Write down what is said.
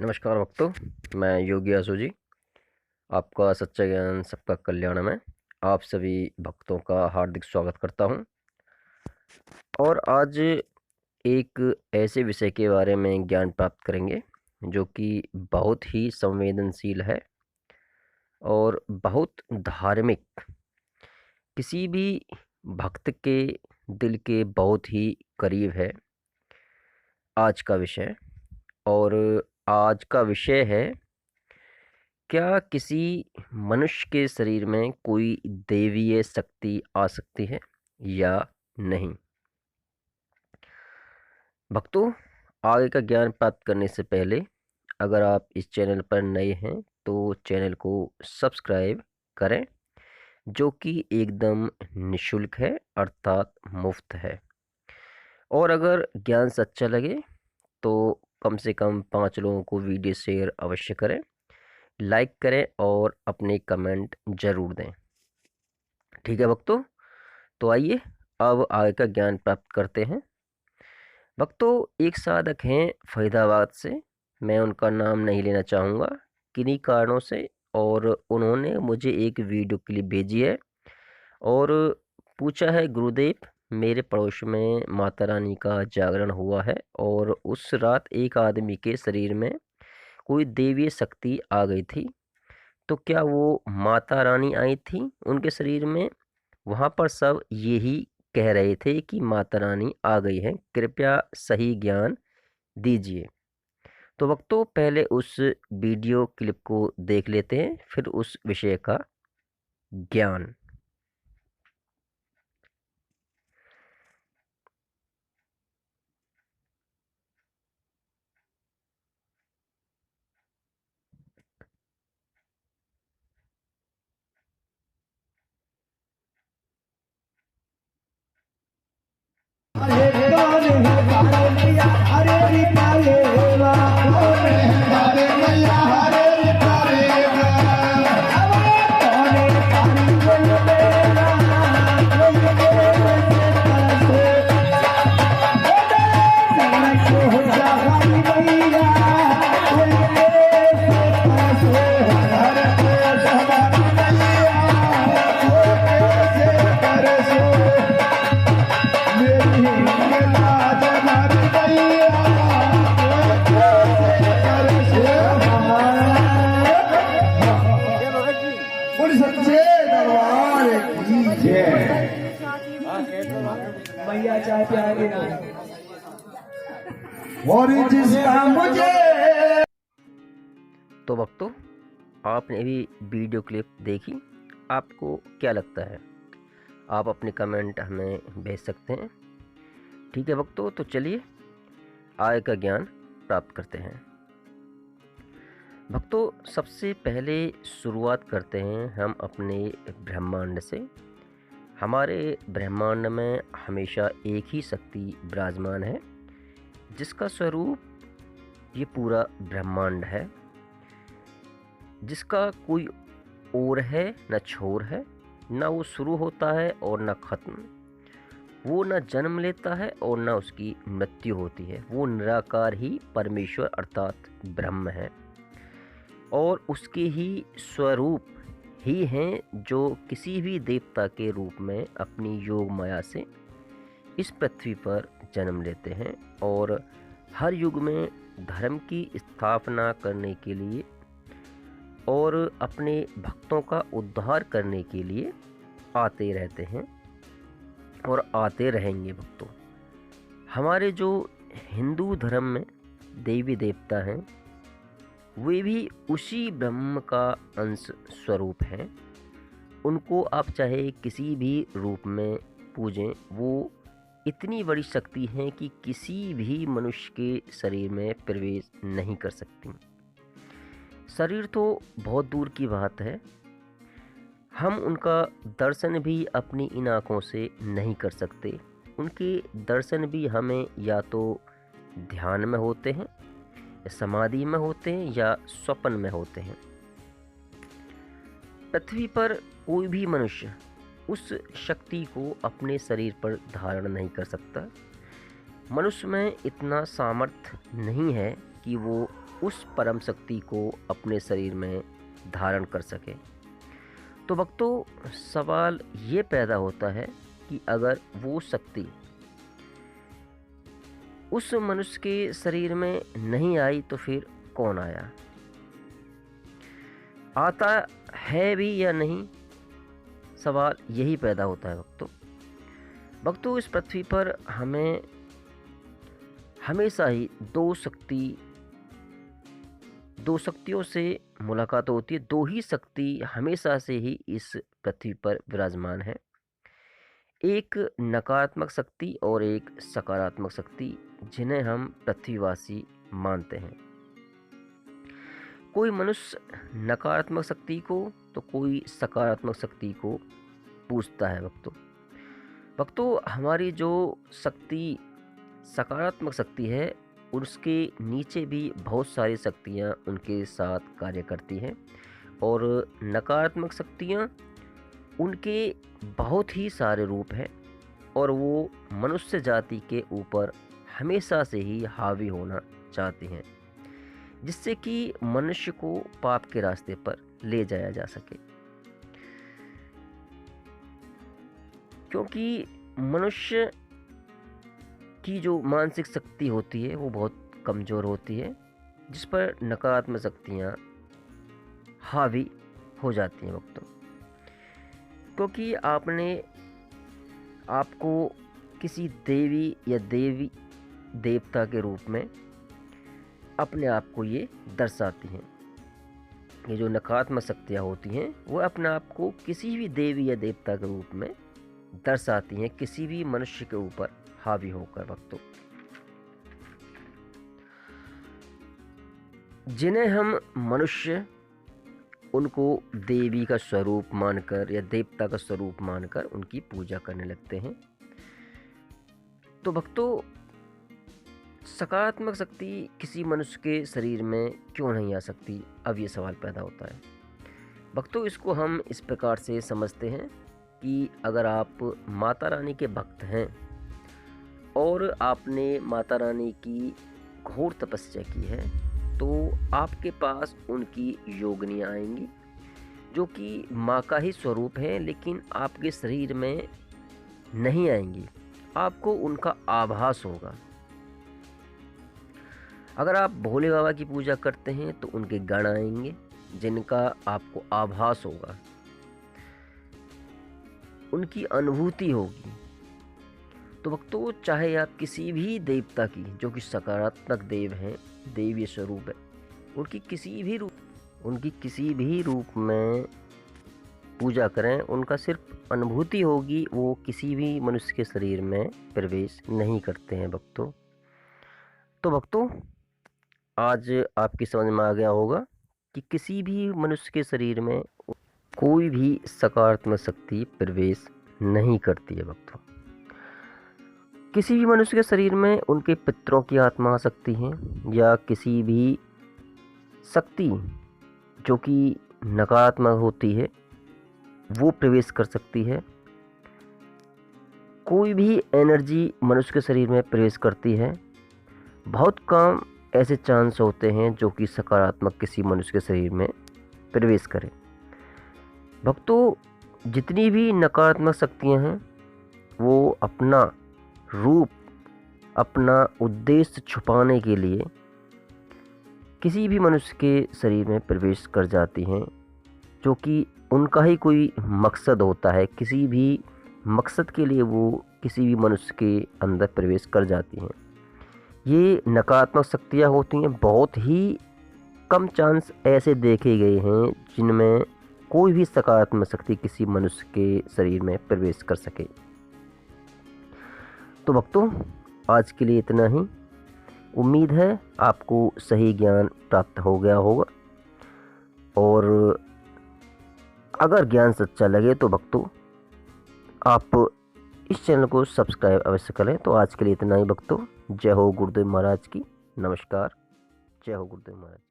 नमस्कार भक्तों, मैं योगी आसू जी, आपका सच्चा ज्ञान सबका कल्याण में आप सभी भक्तों का हार्दिक स्वागत करता हूं। और आज एक ऐसे विषय के बारे में ज्ञान प्राप्त करेंगे जो कि बहुत ही संवेदनशील है और बहुत धार्मिक, किसी भी भक्त के दिल के बहुत ही करीब है आज का विषय। और आज का विषय है, क्या किसी मनुष्य के शरीर में कोई दैवीय शक्ति आ सकती है या नहीं। भक्तों, आगे का ज्ञान प्राप्त करने से पहले अगर आप इस चैनल पर नए हैं तो चैनल को सब्सक्राइब करें, जो कि एकदम निशुल्क है अर्थात मुफ्त है। और अगर ज्ञान सच्चा लगे तो कम से कम 5 लोगों को वीडियो शेयर अवश्य करें, लाइक करें और अपने कमेंट ज़रूर दें। ठीक है भक्तों, तो आइए अब आगे का ज्ञान प्राप्त करते हैं। भक्तों, एक साधक हैं फरीदाबाद से, मैं उनका नाम नहीं लेना चाहूँगा किन्हीं कारणों से, और उन्होंने मुझे एक वीडियो क्लिप भेजी है और पूछा है, गुरुदेव मेरे पड़ोस में माता रानी का जागरण हुआ है और उस रात एक आदमी के शरीर में कोई दैवीय शक्ति आ गई थी, तो क्या वो माता रानी आई थी उनके शरीर में। वहाँ पर सब यही कह रहे थे कि माता रानी आ गई है, कृपया सही ज्ञान दीजिए। तो भक्तों, पहले उस वीडियो क्लिप को देख लेते हैं, फिर उस विषय का ज्ञान। मैया चाहे प्यारे और जिसका मुझे। तो भक्तों, आपने भी वीडियो क्लिप देखी, आपको क्या लगता है? आप अपने कमेंट हमें भेज सकते हैं। ठीक है भक्तों, तो चलिए आगे का ज्ञान प्राप्त करते हैं। भक्तों, सबसे पहले शुरुआत करते हैं हम अपने ब्रह्मांड से। हमारे ब्रह्मांड में हमेशा एक ही शक्ति विराजमान है, जिसका स्वरूप ये पूरा ब्रह्मांड है, जिसका कोई ओर है न छोर है, ना वो शुरू होता है और न खत्म। वो न जन्म लेता है और न उसकी मृत्यु होती है। वो निराकार ही परमेश्वर अर्थात ब्रह्म है, और उसके ही स्वरूप ही हैं जो किसी भी देवता के रूप में अपनी योग माया से इस पृथ्वी पर जन्म लेते हैं और हर युग में धर्म की स्थापना करने के लिए और अपने भक्तों का उद्धार करने के लिए आते रहते हैं और आते रहेंगे। भक्तों, हमारे जो हिंदू धर्म में देवी देवता हैं, वे भी उसी ब्रह्म का अंश स्वरूप हैं। उनको आप चाहे किसी भी रूप में पूजें, वो इतनी बड़ी शक्ति हैं कि किसी भी मनुष्य के शरीर में प्रवेश नहीं कर सकती। शरीर तो बहुत दूर की बात है, हम उनका दर्शन भी अपनी इन आँखों से नहीं कर सकते। उनके दर्शन भी हमें या तो ध्यान में होते हैं, समाधि में होते हैं या स्वप्न में होते हैं। पृथ्वी पर कोई भी मनुष्य उस शक्ति को अपने शरीर पर धारण नहीं कर सकता। मनुष्य में इतना सामर्थ्य नहीं है कि वो उस परम शक्ति को अपने शरीर में धारण कर सके। तो भक्तों, सवाल ये पैदा होता है कि अगर वो शक्ति उस मनुष्य के शरीर में नहीं आई तो फिर कौन आया? आता है भी या नहीं, सवाल यही पैदा होता है भक्तों। इस पृथ्वी पर हमें हमेशा ही दो शक्तियों से मुलाकात होती है। दो ही शक्ति हमेशा से ही इस पृथ्वी पर विराजमान है, एक नकारात्मक शक्ति और एक सकारात्मक शक्ति, जिन्हें हम पृथ्वीवासी मानते हैं। कोई मनुष्य नकारात्मक शक्ति को तो कोई सकारात्मक शक्ति को पूजता है भक्तों, हमारी जो शक्ति सकारात्मक शक्ति है, उसके नीचे भी बहुत सारी शक्तियाँ उनके साथ कार्य करती हैं, और नकारात्मक शक्तियाँ उनके बहुत ही सारे रूप हैं, और वो मनुष्य जाति के ऊपर हमेशा से ही हावी होना चाहती हैं, जिससे कि मनुष्य को पाप के रास्ते पर ले जाया जा सके। क्योंकि मनुष्य की जो मानसिक शक्ति होती है वो बहुत कमज़ोर होती है, जिस पर नकारात्मक शक्तियाँ हावी हो जाती हैं भक्तों। क्योंकि आपको किसी देवी या देवता के रूप में अपने आप को ये दर्शाती हैं। ये जो नकारात्मक शक्तियाँ होती हैं वो अपने आप को किसी भी देवी या देवता के रूप में दर्शाती हैं, किसी भी मनुष्य के ऊपर हावी होकर भक्तों। जिन्हें हम मनुष्य उनको देवी का स्वरूप मानकर या देवता का स्वरूप मानकर उनकी पूजा करने लगते हैं। तो भक्तों, सकारात्मक शक्ति किसी मनुष्य के शरीर में क्यों नहीं आ सकती? अब ये सवाल पैदा होता है भक्तों। इसको हम इस प्रकार से समझते हैं कि अगर आप माता रानी के भक्त हैं और आपने माता रानी की घोर तपस्या की है, तो आपके पास उनकी योगिनियाँ आएंगी जो कि माँ का ही स्वरूप है, लेकिन आपके शरीर में नहीं आएंगी, आपको उनका आभास होगा। अगर आप भोले बाबा की पूजा करते हैं तो उनके गण आएंगे जिनका आपको आभास होगा, उनकी अनुभूति होगी। तो भक्तों, चाहे आप किसी भी देवता की, जो कि सकारात्मक देव हैं, देवीय स्वरूप है, उनकी किसी भी रूप में पूजा करें, उनका सिर्फ अनुभूति होगी, वो किसी भी मनुष्य के शरीर में प्रवेश नहीं करते हैं भक्तों। तो भक्तों, आज आपकी समझ में आ गया होगा कि किसी भी मनुष्य के शरीर में कोई भी सकारात्मक शक्ति प्रवेश नहीं करती है भक्तों। किसी भी मनुष्य के शरीर में उनके पितरों की आत्मा आ सकती है, या किसी भी शक्ति जो कि नकारात्मक होती है वो प्रवेश कर सकती है। कोई भी एनर्जी मनुष्य के शरीर में प्रवेश करती है। बहुत कम ऐसे चांस होते हैं जो कि सकारात्मक किसी मनुष्य के शरीर में प्रवेश करें। भक्तों, जितनी भी नकारात्मक शक्तियां हैं वो अपना रूप, अपना उद्देश्य छुपाने के लिए किसी भी मनुष्य के शरीर में प्रवेश कर जाती हैं, जो कि उनका ही कोई मकसद होता है। किसी भी मकसद के लिए वो किसी भी मनुष्य के अंदर प्रवेश कर जाती हैं। ये नकारात्मक शक्तियाँ होती हैं। बहुत ही कम चांस ऐसे देखे गए हैं जिनमें कोई भी सकारात्मक शक्ति किसी मनुष्य के शरीर में प्रवेश कर सके। तो भक्तों, आज के लिए इतना ही। उम्मीद है आपको सही ज्ञान प्राप्त हो गया होगा, और अगर ज्ञान सच्चा लगे तो भक्तों आप इस चैनल को सब्सक्राइब अवश्य करें। तो आज के लिए इतना ही भक्तों। जय हो गुरुदेव महाराज की। नमस्कार। जय हो गुरुदेव महाराज।